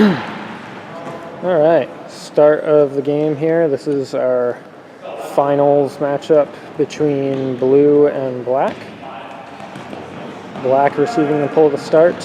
All right, start of the game here. This is our finals matchup between blue and black. Black receiving the pull to start.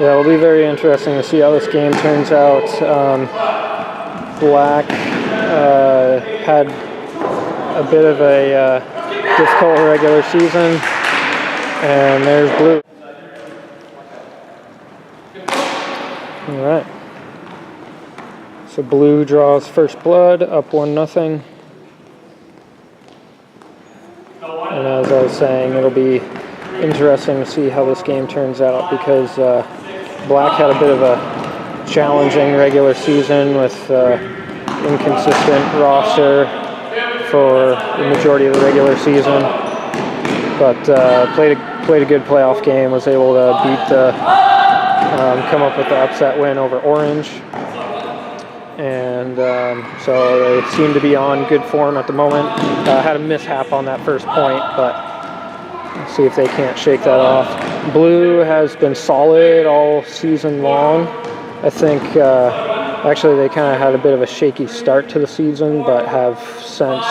Yeah, it'll be very interesting to see how this game turns out. Black had a bit of a difficult regular season, and there's blue. All right. So blue draws first blood, up 1-0. And as I was saying, it'll be interesting to see how this game turns out because Black had a bit of a challenging regular season with inconsistent roster for the majority of the regular season, but played a good playoff game, was able to beat come up with the upset win over Orange, and so they seem to be on good form at the moment. Had a mishap on that first point, but let's see if they can't shake that off. Blue has been solid all season long. I think actually they kind of had a bit of a shaky start to the season, but have since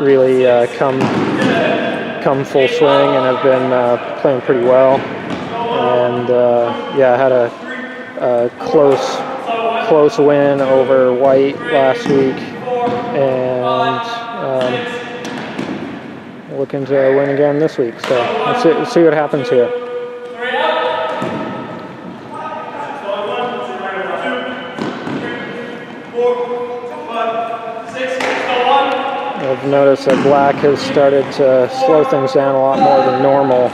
really come full swing and have been playing pretty well. And yeah, had a close win over White last week, and looking to win again this week. So let's see what happens here. I've noticed that Black has started to slow things down a lot more than normal.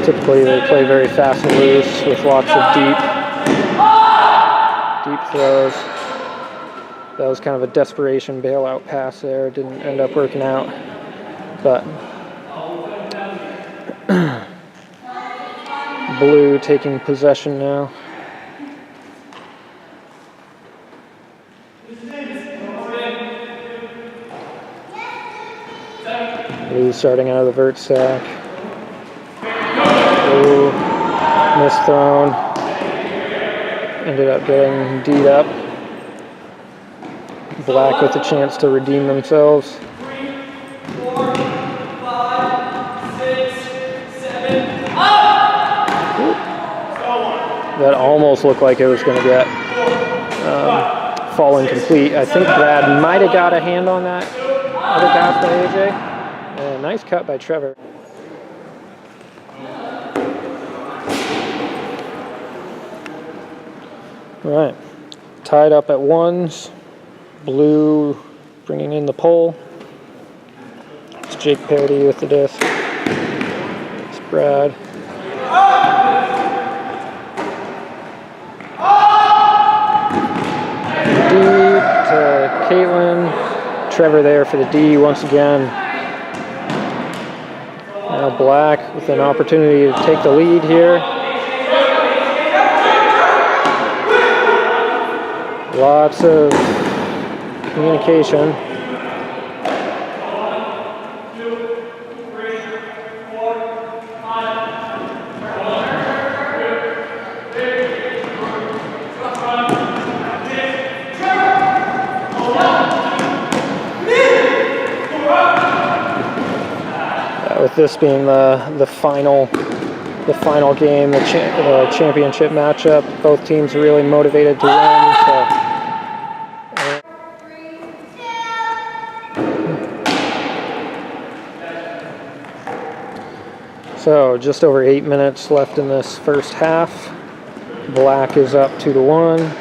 Typically they play very fast and loose with lots of deep throws. That was kind of a desperation bailout pass there. It didn't end up working out. But blue taking possession now. Blue starting out of the vert sack. Blue missed thrown. Ended up getting D'd up. Black with a chance to redeem themselves. That almost looked like it was going to get fall incomplete. I think Brad might have got a hand on that other pass by AJ. Nice cut by Trevor. All right, tied up at ones. Blue bringing in the pole. It's Jake Parody with the disc. It's Brad. D to Caitlin. Trevor there for the D once again. Now Black with an opportunity to take the lead here. Lots of communication. With this being the final game, the championship matchup, both teams are really motivated to win. So just over 8 minutes left in this first half. Black is up 2-1.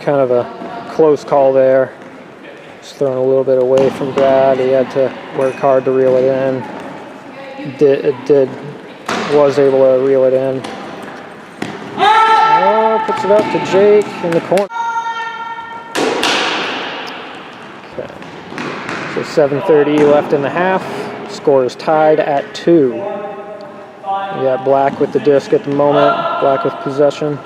kind of a close call there. Just throwing a little bit away from Brad. He had to work hard to reel it in. Was able to reel it in. Oh, puts it up to Jake in the corner. Okay. So 7:30 left in the half. Score is tied at 2. We got Black with the disc at the moment. Black with possession.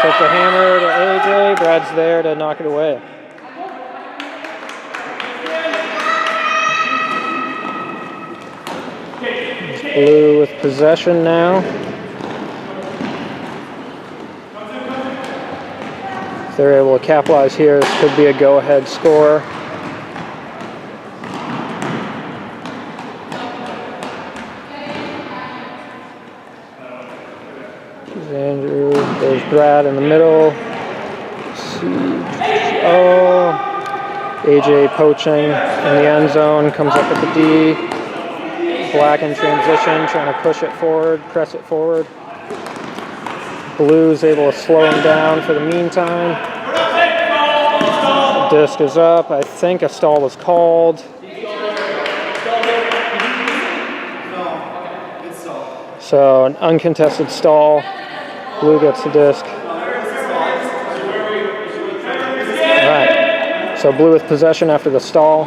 Took the hammer to AJ. Brad's there to knock it away. Blue with possession now. If they're able to capitalize here, this could be a go-ahead score. Andrew, there's Brad in the middle. Oh, AJ poaching in the end zone, comes up with the D. Black in transition, trying to push it forward, press it forward. Blue's able to slow him down for the meantime. Disc is up. I think a stall was called. So an uncontested stall. Blue gets the disc. All right. So Blue with possession after the stall.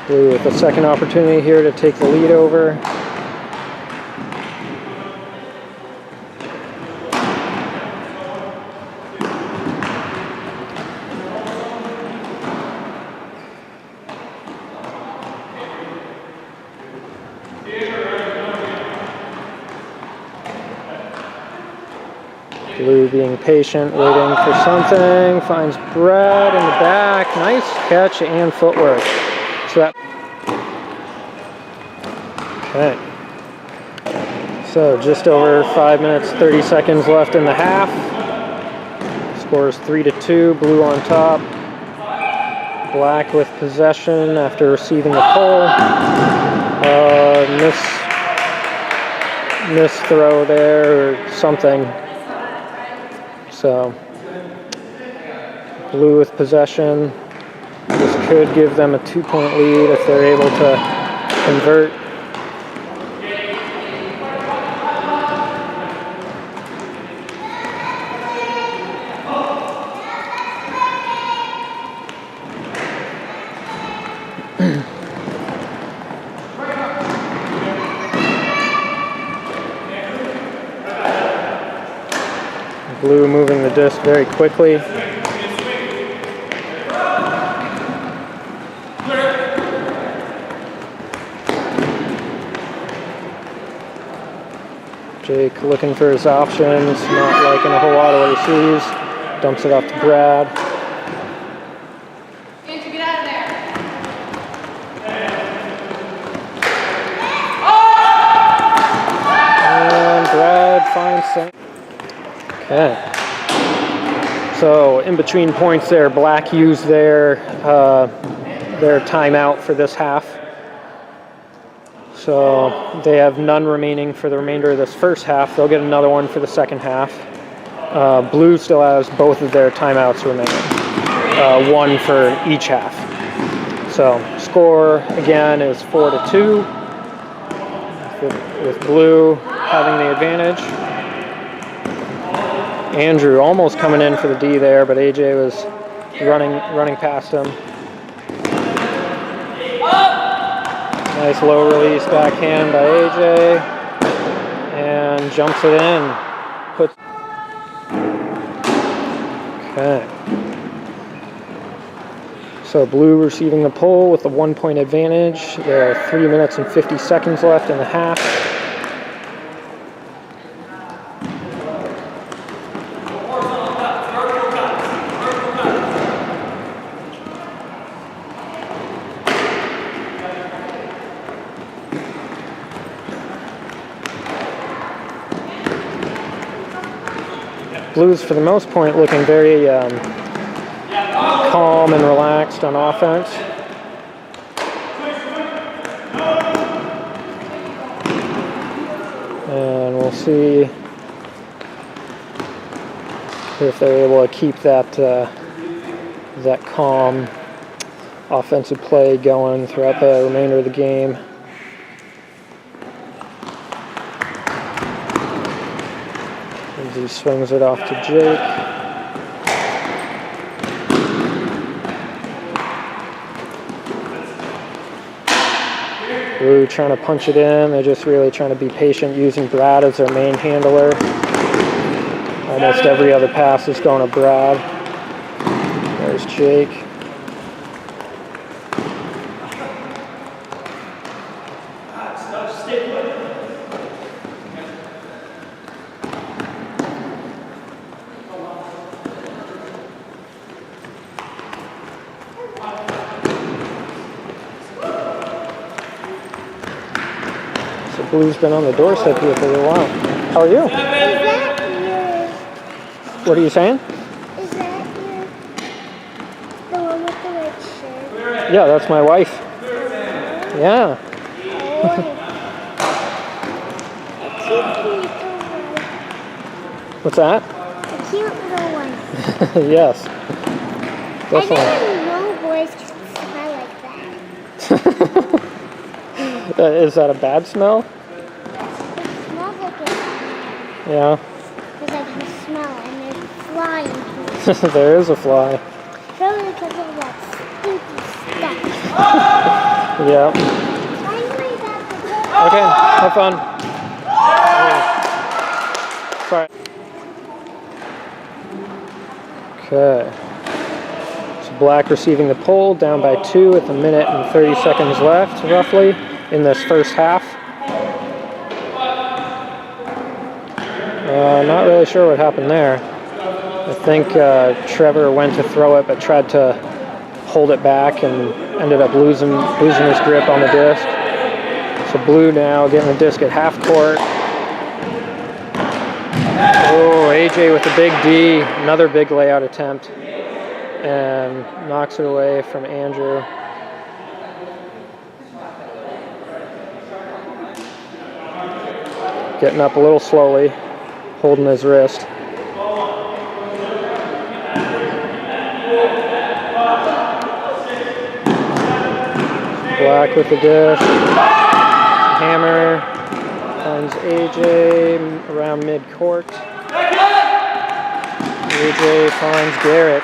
Blue with a second opportunity here to take the lead over. Blue being patient, waiting for something, finds Brad in the back. Nice catch and footwork. So that. Okay. So just over 5 minutes, 30 seconds left in the half. Score is 3-2, Blue on top. Black with possession after receiving the pole. Miss throw there or something. So Blue with possession. This could give them a 2-point lead if they're able to convert. Blue moving the disc very quickly. Jake looking for his options, not liking a whole lot of what he sees. Dumps it off to Brad. Andrew, get out of there. And Brad finds some. Okay. So in between points there, Black used their timeout for this half. So they have none remaining for the remainder of this first half. They'll get another one for the second half. Blue still has both of their timeouts remaining, one for each half. So score again is 4-2, with Blue having the advantage. Andrew almost coming in for the D there, but AJ was running past him. Nice low release backhand by AJ, and jumps it in. Okay. So Blue receiving the pole with a 1-point advantage. There are 3 minutes and 50 seconds left in the half. Blues, for the most part, looking very calm and relaxed on offense. And we'll see if they're able to keep that that calm offensive play going throughout the remainder of the game. As he swings it off to Jake. Blue trying to punch it in. They're just really trying to be patient, using Brad as their main handler. Almost every other pass is going to Brad. There's Jake. So Blue's been on the doorstep here for a while. How are you? Is that you? What are you saying? Is that you? The one with the red shirt? Yeah, that's my wife. Yeah. Oh. A cute little one. What's that? A cute little one. Yes. I Definitely. didn't know boys could smell like that. Is that a bad smell? It smells like it. Yeah. Because I can smell and there's a fly in here. There is a fly. Probably because of that stinky stuff. Yeah. Finally, that's a good. Okay, have fun. Sorry. Okay. So Black receiving the pole, down by 2 with 1 minute and 30 seconds left, roughly, in this first half. Not really sure what happened there. I think Trevor went to throw it, but tried to hold it back and ended up losing his grip on the disc. So Blue now getting the disc at half court. Oh, AJ with the big D, another big layout attempt, and knocks it away from Andrew. Getting up a little slowly, holding his wrist. Black with the disc. Hammer finds AJ around mid-court. AJ finds Garrett.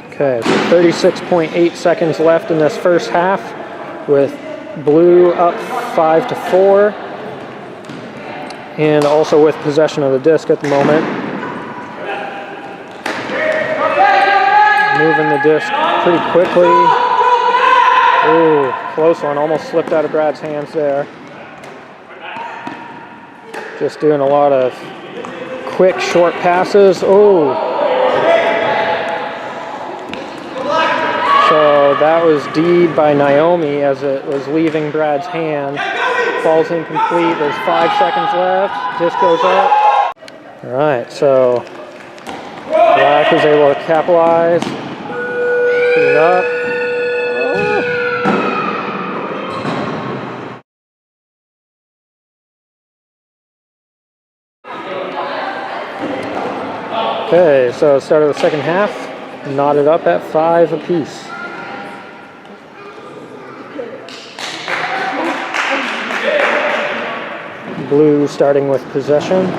Okay, so 36.8 seconds left in this first half, with Blue up 5-4, and also with possession of the disc at the moment. Moving the disc pretty quickly. Ooh, close one, almost slipped out of Brad's hands there. Just doing a lot of quick, short passes. Oh. So that was D'd by Naomi as it was leaving Brad's hand. Falls incomplete, there's 5 seconds left. Disc goes up. All right, so Black was able to capitalize. Put it up. Okay, so start of the second half, knotted up at 5 apiece. Blue starting with possession.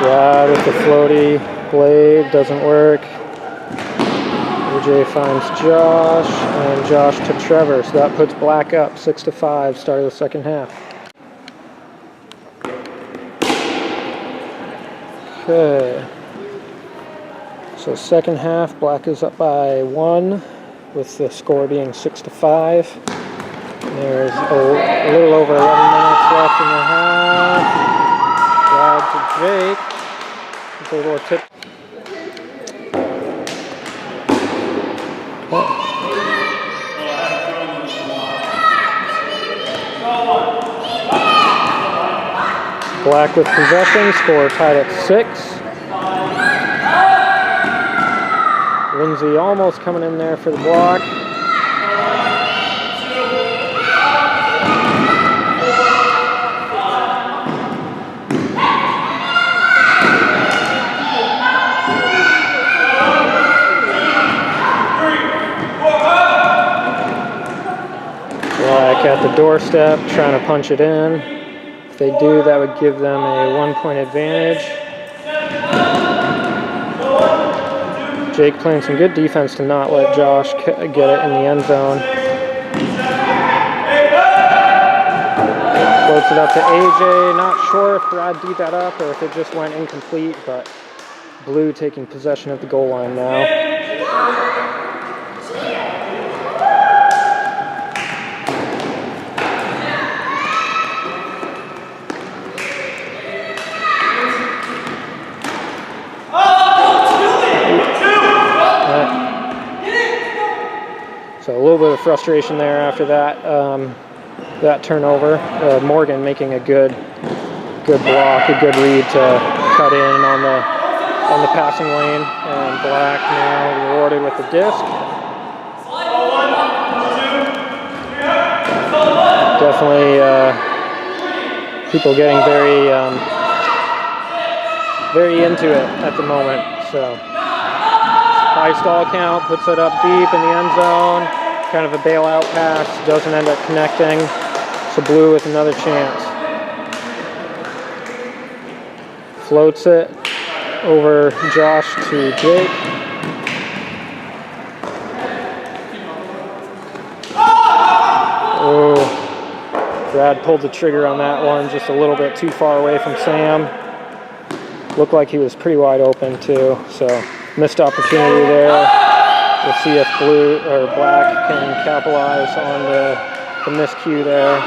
Yeah, with the floaty blade, doesn't work. AJ finds Josh, and Josh to Trevor, so that puts Black up 6-5, start of the second half. Okay. So second half, Black is up by 1, with the score being 6-5. There's a little over 11 minutes left in the half. Brad to Jake. It's a little tip. Black with possession, score tied at 6. Lindsay almost coming in there for the block. Black at the doorstep, trying to punch it in. If they do, that would give them a 1-point advantage. Jake playing some good defense to not let Josh get it in the end zone. Floats it up to AJ. Not sure if Brad beat that up or if it just went incomplete, but Blue taking possession of the goal line now. So a little bit of frustration there after that that turnover. Morgan making a good block, a good read to cut in on the passing lane, and Black now rewarded with the disc. Definitely people getting very into it at the moment. So. High stall count, puts it up deep in the end zone. Kind of a bailout pass, doesn't end up connecting. So Blue with another chance. Floats it over Josh to Jake. Oh, Brad pulled the trigger on that one just a little bit too far away from Sam. Looked like he was pretty wide open too, so missed opportunity there. We'll see if Blue or Black can capitalize on the miscue there.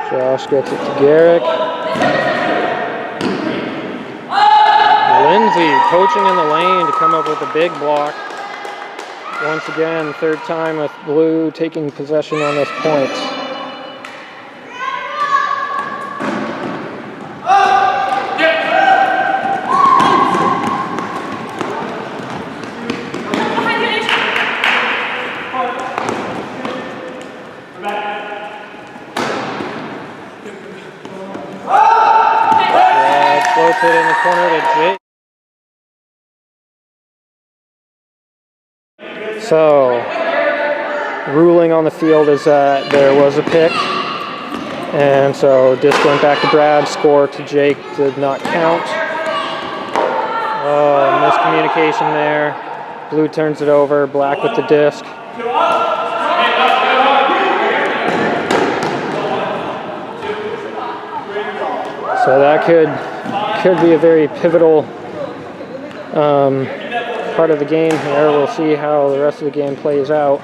Josh gets it to Garrick. Lindsay poaching in the lane to come up with a big block. Once again, third time with Blue taking possession on this point. Floats it in the corner to Jake. So, ruling on the field is that there was a pick, and so disc went back to Brad, score to Jake did not count. Oh, miscommunication there. Blue turns it over, Black with the disc. So that could be a very pivotal part of the game here. We'll see how the rest of the game plays out.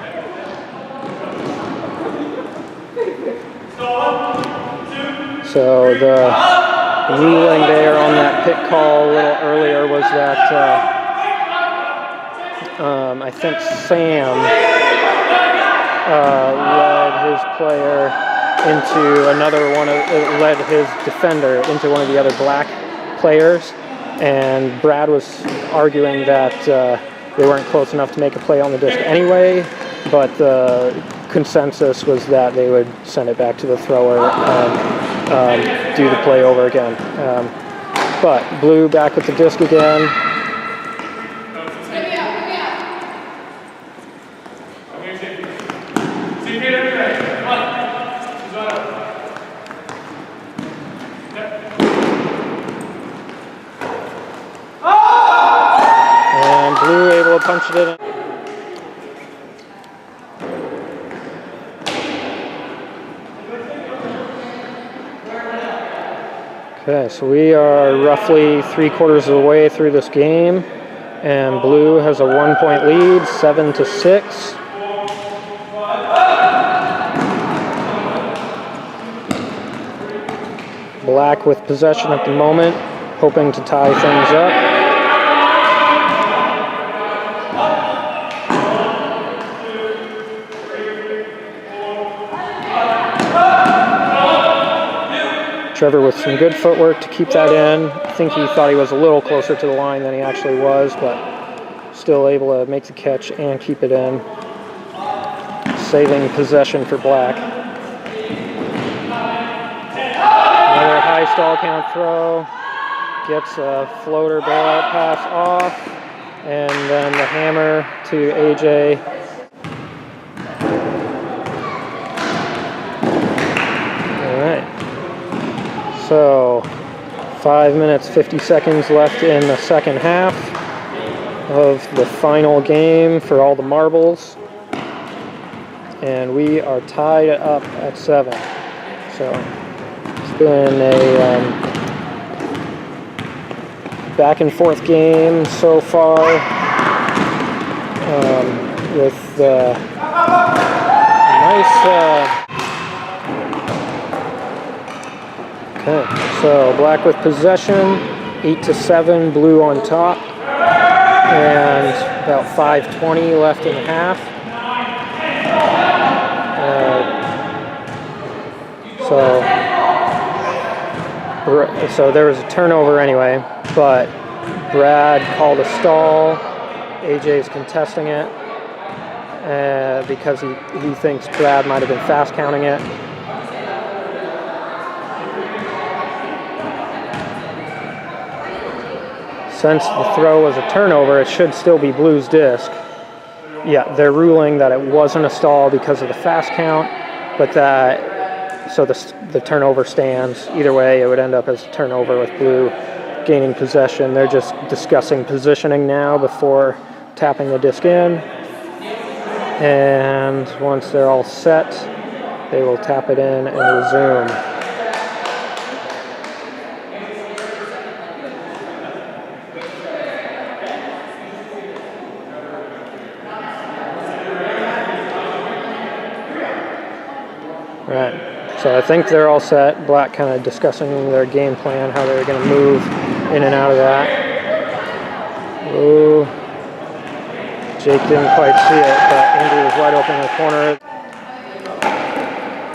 So the ruling there on that pick call a little earlier was that I think Sam led his player into another one, led his defender into one of the other Black players. And Brad was arguing that they weren't close enough to make a play on the disc anyway, but the consensus was that they would send it back to the thrower and do the play over again. But Blue back with the disc again. punched it in. Okay, so we are roughly 3/4 of the way through this game, and blue has a 1-point lead, 7-6. Black with possession at the moment, hoping to tie things up. Trevor with some good footwork to keep that in. I think he thought he was a little closer to the line than he actually was, but still able to make the catch and keep it in, saving possession for Black. Another high stall count throw, gets a floater bailout pass off, and then the hammer to AJ. All right. So 5 minutes, 50 seconds left in the second half of the final game for all the marbles. And we are tied up at 7. So it's been a back and forth game so far, with nice... Okay, so Black with possession, 8-7, blue on top, and about 5:20 left in the half. So there was a turnover anyway, but Brad called a stall. AJ's contesting it because he thinks Brad might have been fast counting it. Since the throw was a turnover, it should still be blue's disc. Yeah, they're ruling that it wasn't a stall because of the fast count, but so the turnover stands. Either way, it would end up as a turnover with blue gaining possession. They're just discussing positioning now before tapping the disc in. And once they're all set, they will tap it in and resume. Right, so I think they're all set. Black kind of discussing their game plan, how they're going to move in and out of that. Ooh, Jake didn't quite see it, but Andrew was wide open in the corner.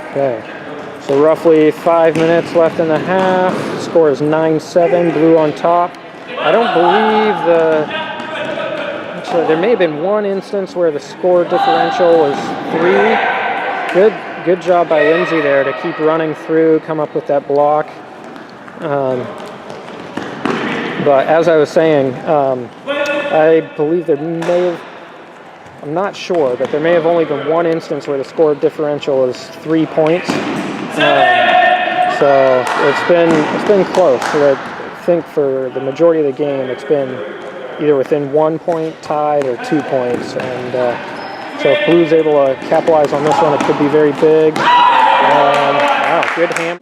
Okay, so roughly 5 minutes left in the half. Score is 9-7, blue on top. I don't believe actually there may have been one instance where the score differential was 3. Good job by Lindsay there to keep running through, come up with that block. But as I was saying, I believe there may have, I'm not sure, but there may have only been one instance where the score differential is 3 points. So it's been close. So I think for the majority of the game, it's been either within 1 point, tied, or 2 points. And so if blue's able to capitalize on this one, it could be very big. Wow, good ham.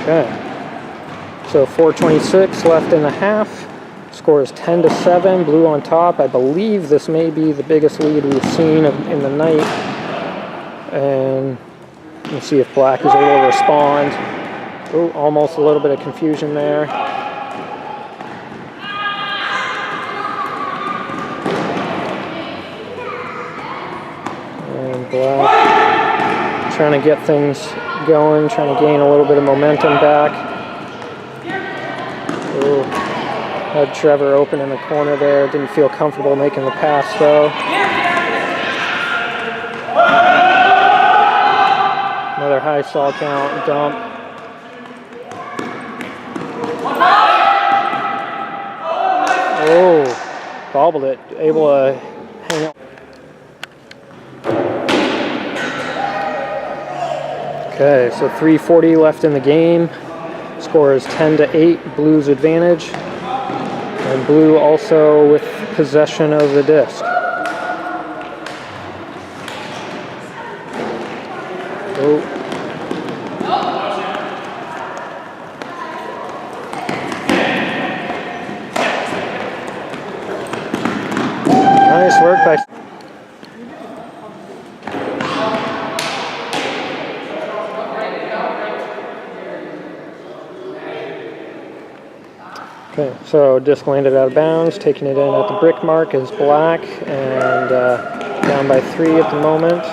Okay. So 4:26 left in the half. Score is 10-7, blue on top. I believe this may be the biggest lead we've seen in the night. And we'll see if Black is able to respond. Oh, almost a little bit of confusion there. Black trying to get things going, trying to gain a little bit of momentum back. Ooh, had Trevor open in the corner there. Didn't feel comfortable making the pass though. Another high stall count, dump. Oh, bobbled it, able to hang up. Okay, so 3:40 left in the game. Score is 10-8, Blues advantage. And blue also with possession of the disc. Oh. Nice work by... Okay, so disc landed out of bounds, taking it in at the brick mark is black, and down by 3 at the moment.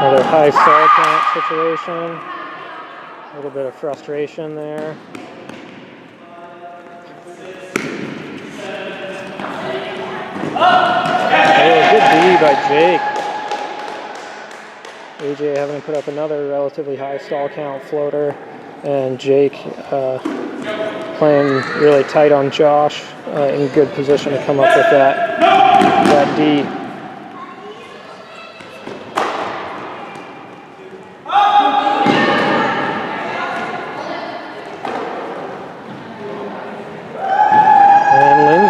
Another high stall count situation. A little bit of frustration there. Oh, good D by Jake. AJ having to put up another relatively high stall count floater, and Jake playing really tight on Josh, in good position to come up with that D.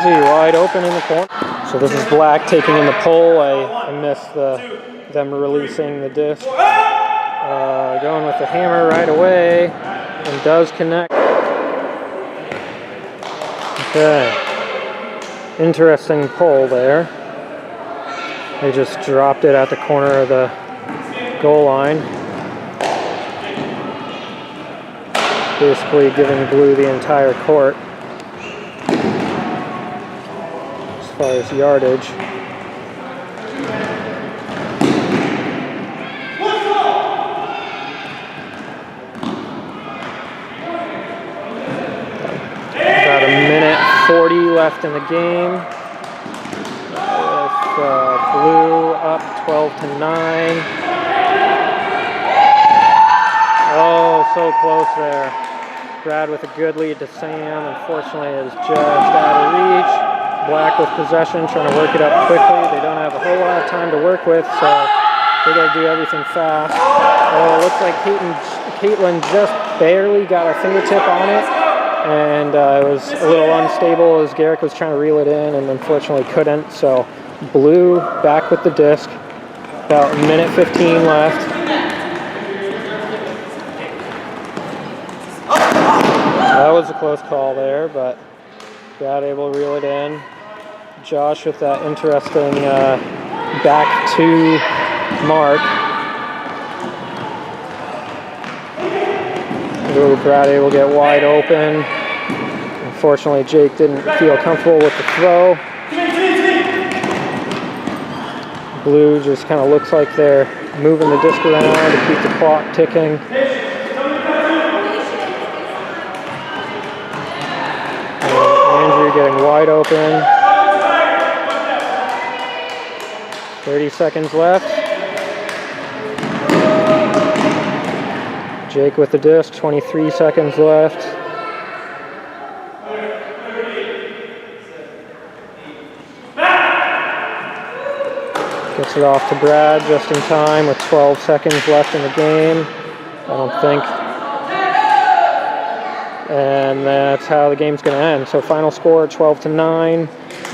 Wide open in the corner. So this is black taking in the pole. I missed them releasing the disc. Going with the hammer right away, and does connect. Okay. Interesting pole there. They just dropped it at the corner of the goal line. Basically giving blue the entire court. As far as yardage. About a minute 40 left in the game. With blue up 12-9. Oh, so close there. Brad with a good lead to Sam. Unfortunately, it is just out of reach. Black with possession, trying to work it up quickly. They don't have a whole lot of time to work with, so they got to do everything fast. Oh, it looks like Caitlin just barely got her fingertip on it, and it was a little unstable as Garrick was trying to reel it in, and unfortunately couldn't. So blue back with the disc. About a minute 15 left. That was a close call there, but Brad able to reel it in. Josh with that interesting back to mark. Ooh, Brad able to get wide open. Unfortunately, Jake didn't feel comfortable with the throw. Blue just kind of looks like they're moving the disc around to keep the clock ticking. Getting wide open. 30 seconds left. Jake with the disc, 23 seconds left. Gets it off to Brad just in time with 12 seconds left in the game. I don't think. And that's how the game's going to end. So final score 12-9.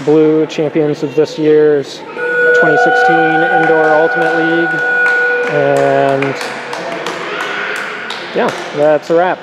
Blue champions of this year's 2016 Indoor Ultimate League. And yeah, that's a wrap.